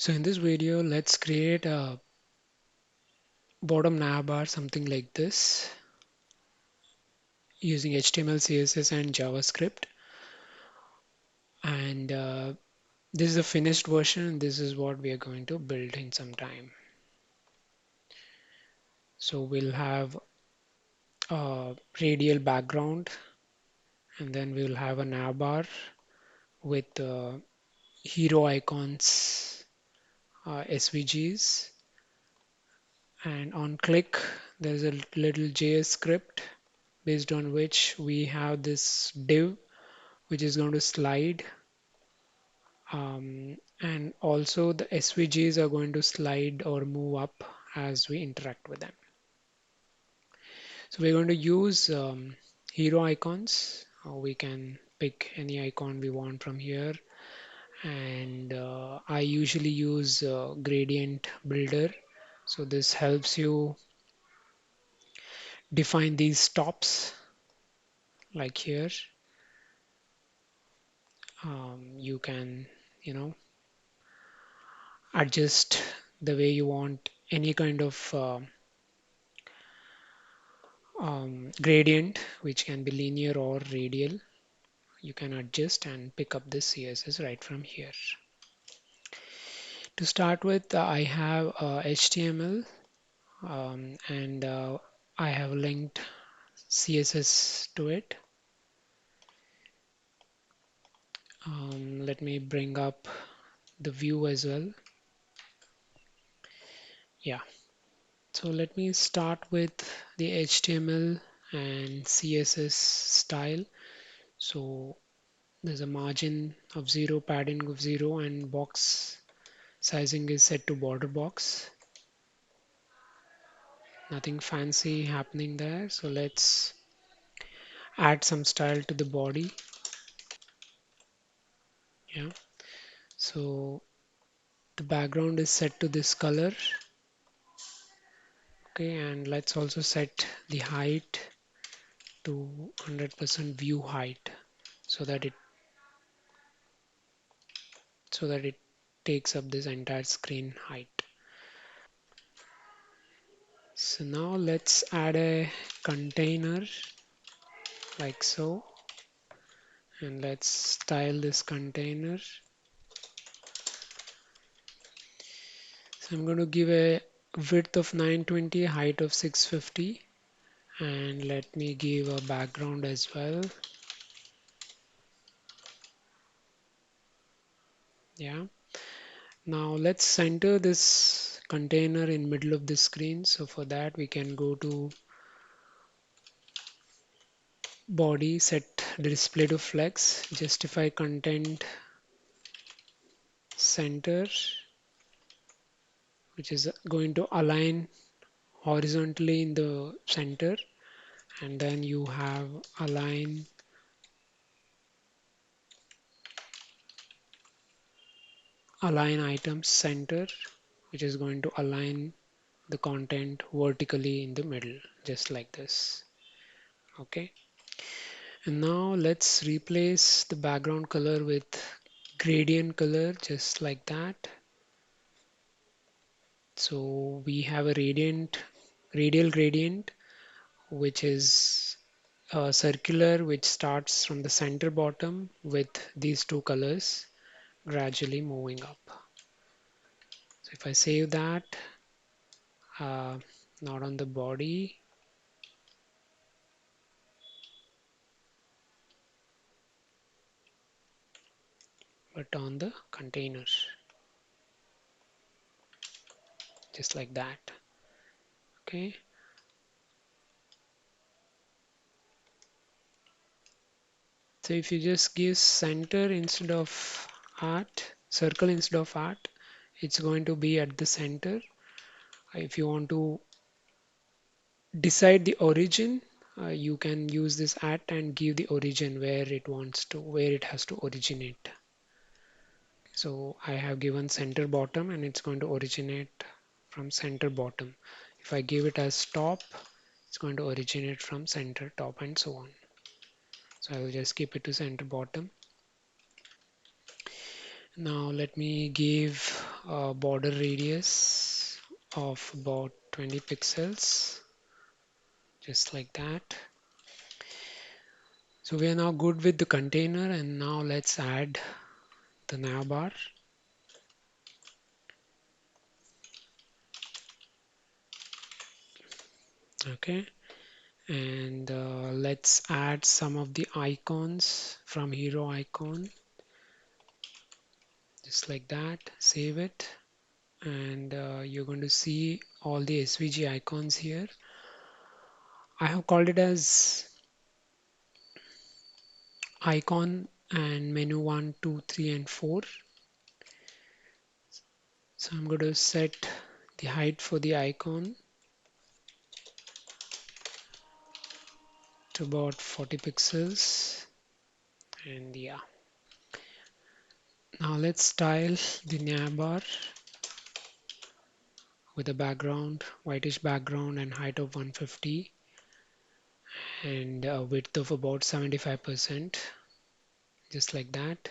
So in this video, let's create a bottom navbar, something like this, using HTML, CSS, and JavaScript. And this is the finished version. This is what we are going to build in some time. So we'll have a radial background, and then we'll have a navbar with hero icons, SVGs, and on click, there's a little JS script based on which we have this div which is going to slide, and also the SVGs are going to slide or move up as we interact with them. So we're going to use hero icons. We can pick any icon we want from here, and I usually use gradient builder. So this helps you define these tops like here. You can, you know, adjust the way you want any kind of gradient, which can be linear or radial. You can adjust and pick up this CSS right from here. To start with, I have HTML, and I have linked CSS to it. Let me bring up the view as well. Yeah, so let me start with the HTML and CSS style. So there's a margin of 0, padding of 0, and box sizing is set to border box. Nothing fancy happening there. So let's add some style to the body. Yeah. So the background is set to this color. Okay, and let's also set the height to 100% view height so that it takes up this entire screen height. So now let's add a container like so, and let's style this container. So I'm going to give a width of 920, height of 650, and let me give a background as well. Yeah. Now let's center this container in middle of the screen. So for that we can go to body, set the display to flex, justify content center, which is going to align horizontally in the center, and then you have align items center, which is going to align the content vertically in the middle, just like this. Okay, and now let's replace the background color with gradient color, just like that. So we have a radial gradient, which is circular, which starts from the center bottom with these two colors gradually moving up. So if I save that, uh, not on the body, but on the container, just like that. Okay. So if you just give center instead of circle instead of art, it's going to be at the center. If you want to decide the origin, you can use this at and give the origin where it has to originate. So I have given center bottom, and it's going to originate from center bottom. If I give it as top, it's going to originate from center top, and so on. So I will just keep it to center bottom. Now let me give a border radius of about 20 pixels, just like that. So we are now good with the container, and now let's add the navbar. Okay, and let's add some of the icons from hero icon, just like that. Save it, and you're going to see all the SVG icons here. I have called it as icon and menu 1, 2, 3, and 4. So I'm going to set the height for the icon to about 40 pixels, and yeah. Now let's style the navbar with a background, whitish background, and height of 150 and a width of about 75%, just like that.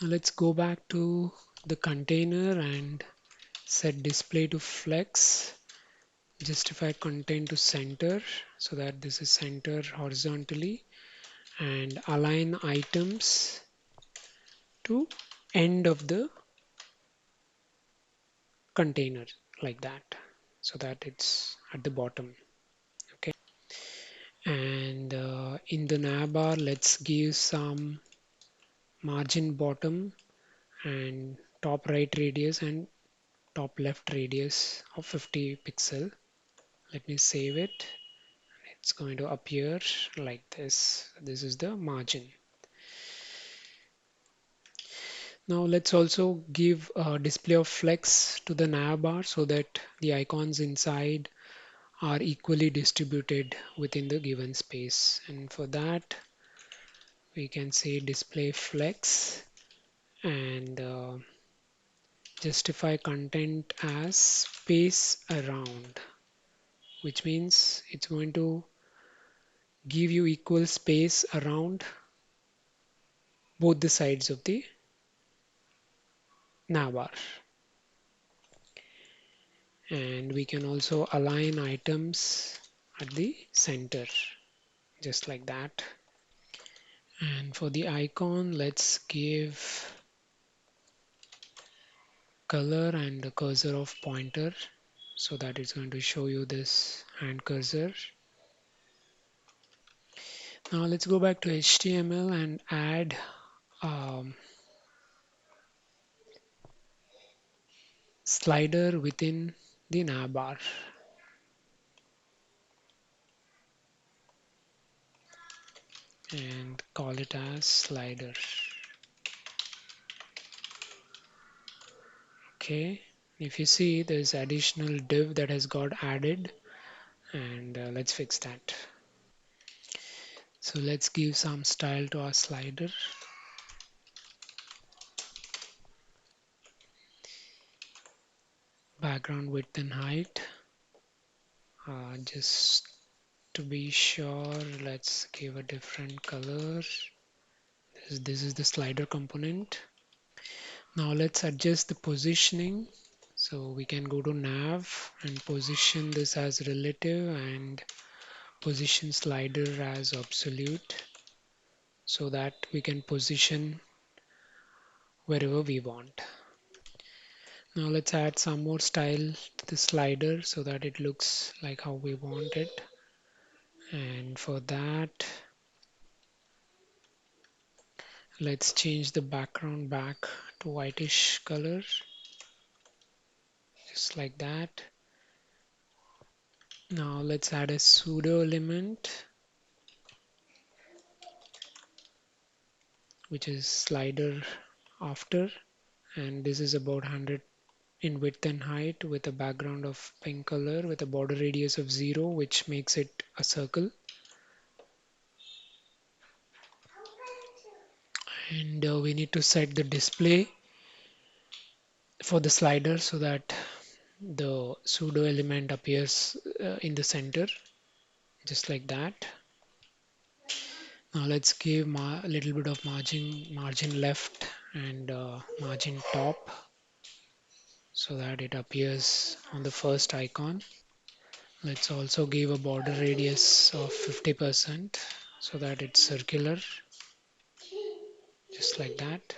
Now let's go back to the container and set display to flex, justify content to center so that this is centered horizontally, and align items to end of the container like that, so that it's at the bottom. Okay, and in the navbar, let's give some margin bottom and top right radius and top left radius of 50 pixel. Let me save it. It's going to appear like this. This is the margin. Now let's also give a display of flex to the navbar so that the icons inside are equally distributed within the given space. And for that, we can say display flex and justify content as space around, which means it's going to give you equal space around both the sides of the navbar. And we can also align items at the center, just like that. And for the icon, let's give color and the cursor of pointer so that it's going to show you this hand cursor. Now let's go back to HTML and add slider within the navbar. And call it as slider. Okay, if you see there's additional div that has got added, and let's fix that. So let's give some style to our slider. Background width and height. Just to be sure, let's give a different color. This is the slider component. Now let's adjust the positioning. So we can go to nav and position this as relative and position slider as absolute so that we can position wherever we want. Now let's add some more style to the slider so that it looks like how we want it. And for that, let's change the background back to whitish color, just like that. Now let's add a pseudo element, which is slider after, and this is about 100 in width and height with a background of pink color with a border radius of 0, which makes it a circle. And we need to set the display for the slider so that the pseudo element appears in the center, just like that. Now let's give a little bit of margin left and margin top. so that it appears on the first icon. Let's also give a border radius of 50% so that it's circular, just like that.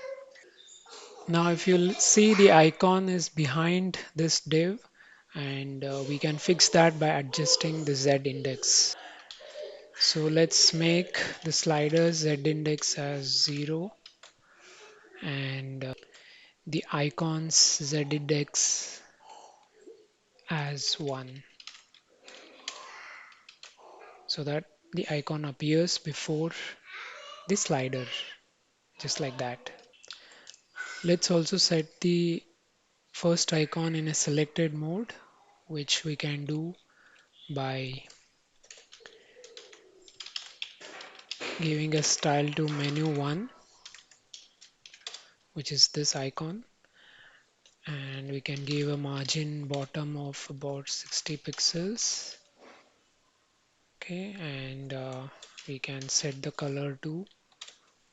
Now if you'll see, the icon is behind this div, and we can fix that by adjusting the Z index. So let's make the slider Z index as 0 and the icons Z index as 1, so that the icon appears before the slider, just like that. Let's also set the first icon in a selected mode, which we can do by giving a style to menu 1, which is this icon, and we can give a margin bottom of about 60 pixels. Okay, and we can set the color to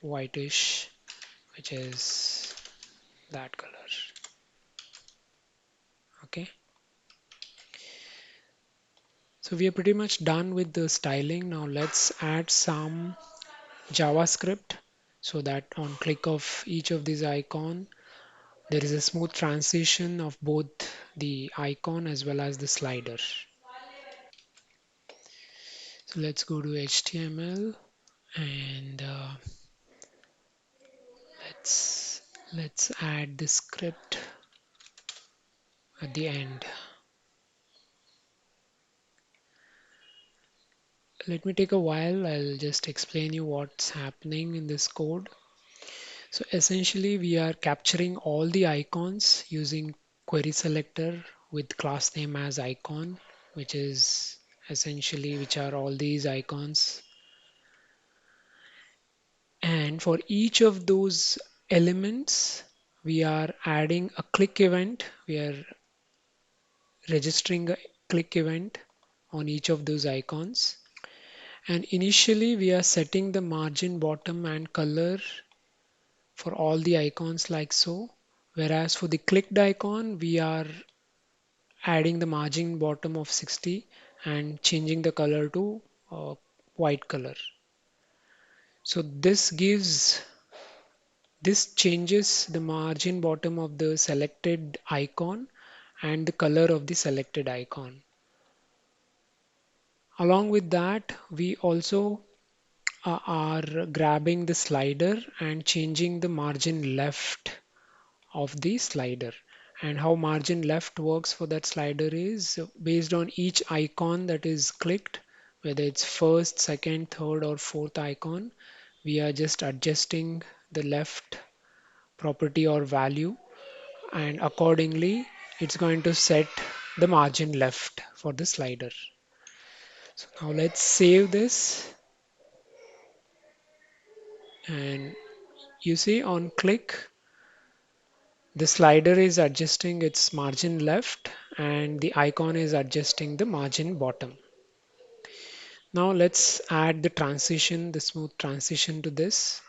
whitish, which is that color. Okay, so we are pretty much done with the styling. Now let's add some JavaScript so that on click of each of these icon, there is a smooth transition of both the icon as well as the slider. So let's go to HTML and let's add the script at the end. Let me take a while. I'll just explain you what's happening in this code. So essentially we are capturing all the icons using query selector with class name as icon, which is essentially which are all these icons. And for each of those elements, we are adding a click event. We are registering a click event on each of those icons. And initially we are setting the margin bottom and color for all the icons like so. Whereas for the clicked icon, we are adding the margin bottom of 60 and changing the color to white color. So this changes the margin bottom of the selected icon and the color of the selected icon. Along with that, we also are grabbing the slider and changing the margin left of the slider. And how margin left works for that slider is based on each icon that is clicked, whether it's first, second, third, or fourth icon, we are just adjusting the left property or value, and accordingly it's going to set the margin left for the slider. So now let's save this, and you see on click the slider is adjusting its margin left and the icon is adjusting the margin bottom. Now let's add the transition, the smooth transition to this.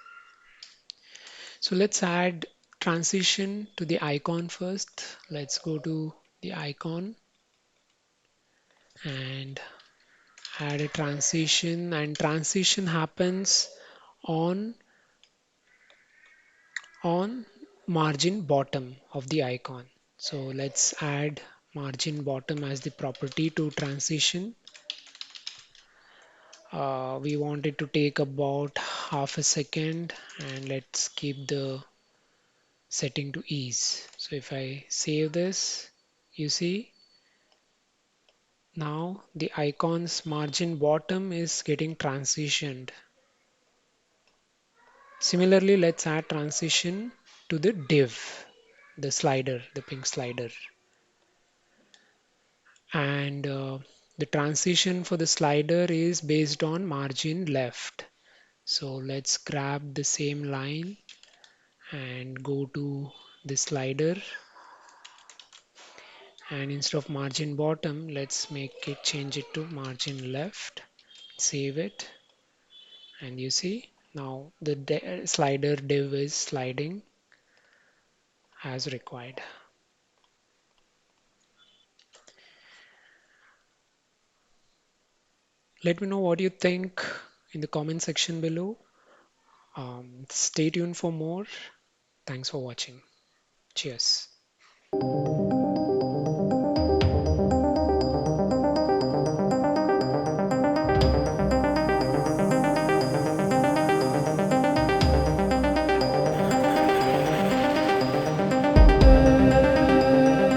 So let's add transition to the icon first. Let's go to the icon and add a transition, and transition happens on margin bottom of the icon. So let's add margin bottom as the property to transition. We want it to take about half a second, and let's keep the setting to ease. So if I save this, you see now the icon's margin bottom is getting transitioned. Similarly, let's add transition to the div, the slider, the pink slider. And the transition for the slider is based on margin left. So let's grab the same line and go to the slider, and instead of margin bottom, let's make it change it to margin left. Save it, and you see now the slider div is sliding as required. Let me know what you think in the comment section below. Stay tuned for more. Thanks for watching. Cheers.